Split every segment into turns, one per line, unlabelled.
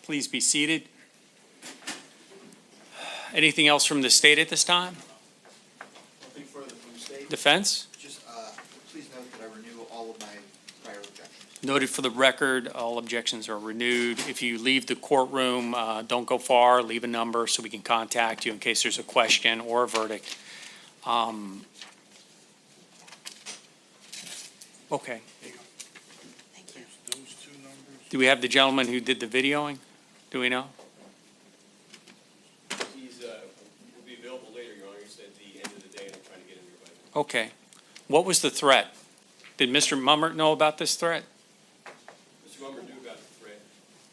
Please be seated. Anything else from the state at this time?
Nothing further from the state.
Defense?
Just, please note that I renew all of my prior objections.
Noted for the record, all objections are renewed. If you leave the courtroom, don't go far, leave a number so we can contact you in case there's a question or a verdict. Okay.
Thank you. Those two numbers.
Do we have the gentleman who did the videoing? Do we know?
He's, will be available later, Your Honor. He said at the end of the day, and I'm trying to get him here by then.
Okay. What was the threat? Did Mr. Mummert know about this threat?
Mr. Mummer knew about the threat.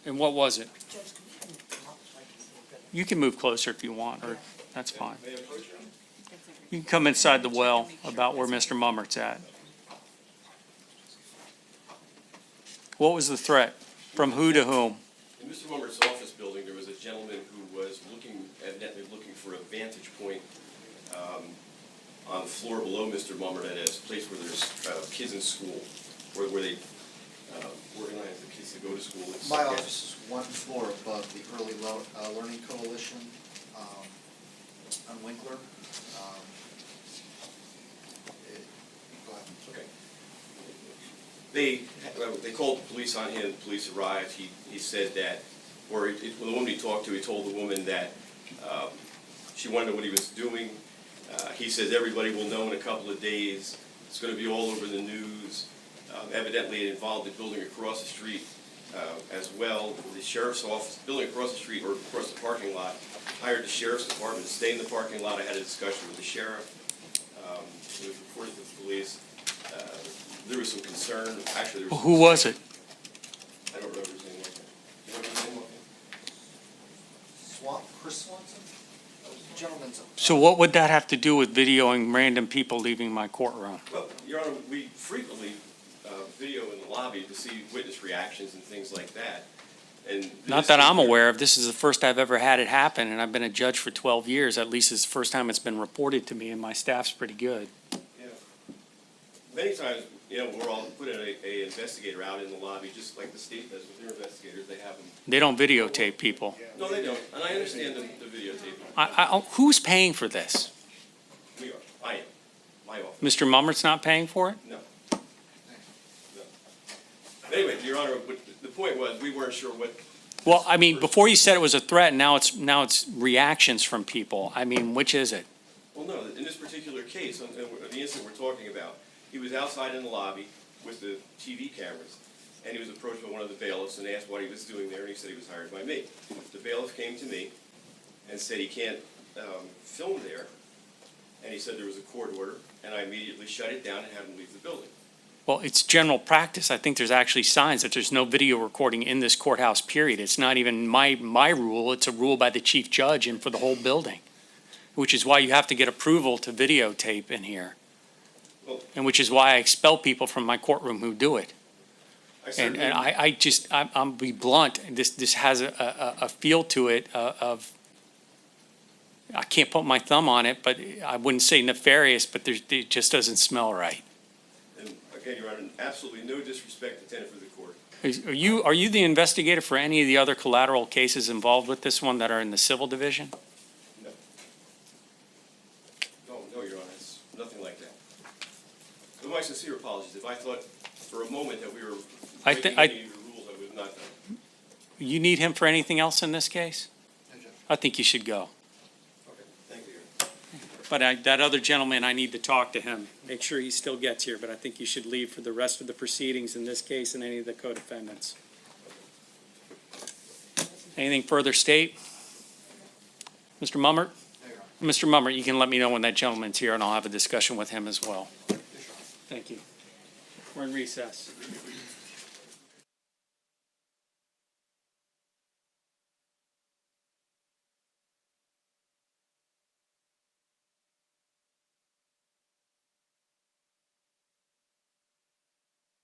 And what was it? You can move closer if you want, or that's fine.
May I approach you?
You can come inside the well about where Mr. Mummert's at. What was the threat? From who to whom?
In Mr. Mummer's office building, there was a gentleman who was evidently looking for a vantage point on the floor below Mr. Mummert at a place where there's kids in school, where they organize the kids to go to school.
My office is one floor above the Early Learning Coalition on Winkler. Go ahead.
Okay. They called the police on him. The police arrived. He said that, or the woman he talked to, he told the woman that she wanted to know what he was doing. He says everybody will know in a couple of days. It's going to be all over the news. Evidently, it involved the building across the street as well. The sheriff's office, building across the street or across the parking lot, hired the sheriff's department to stay in the parking lot. I had a discussion with the sheriff. It was reported to the police. There was some concern. Actually, there was
Who was it?
I don't remember his name. Was it? Do you remember his name?
Chris Swanson? Gentleman's.
So what would that have to do with videoing random people leaving my courtroom?
Well, Your Honor, we frequently video in the lobby to see witness reactions and things like that. And
Not that I'm aware of. This is the first I've ever had it happen, and I've been a judge for 12 years. At least it's the first time it's been reported to me, and my staff's pretty good.
Yeah. Many times, we're all putting a investigator out in the lobby, just like the state does with their investigators. They have them.
They don't videotape people.
No, they don't. And I understand the videotaping.
Who's paying for this?
We are. I am. My office.
Mr. Mummert's not paying for it?
No. No. Anyway, Your Honor, the point was we weren't sure what.
Well, I mean, before you said it was a threat, now it's reactions from people. I mean, which is it?
Well, no, in this particular case, on the incident we're talking about, he was outside in the lobby with the TV cameras, and he was approached by one of the bailiffs and asked what he was doing there, and he said he was hired by me. The bailiff came to me and said he can't film there, and he said there was a court order, and I immediately shut it down and had him leave the building.
Well, it's general practice. I think there's actually signs that there's no video recording in this courthouse, period. It's not even my rule. It's a rule by the chief judge and for the whole building, which is why you have to get approval to videotape in here.
Well,
And which is why I expel people from my courtroom who do it. And I'm be blunt, this has a feel to it of, I can't put my thumb on it, but I wouldn't say nefarious, but it just doesn't smell right.
And again, Your Honor, absolutely no disrespect intended for the court.
Are you the investigator for any of the other collateral cases involved with this one that are in the civil division?
No. No, Your Honor, it's nothing like that. With my sincere apologies, if I thought for a moment that we were breaking any of the rules, I would have not done it.
You need him for anything else in this case?
No, Judge.
I think you should go.
Okay, thank you, Your Honor.
But that other gentleman, I need to talk to him, make sure he still gets here, but I think you should leave for the rest of the proceedings in this case and any of the co-defendants. Anything further, State? Mr. Mummert?
There you go.
Mr. Mummert, you can let me know when that gentleman's here, and I'll have a discussion with him as well.
Yes, Your Honor.
Thank you. We're in recess.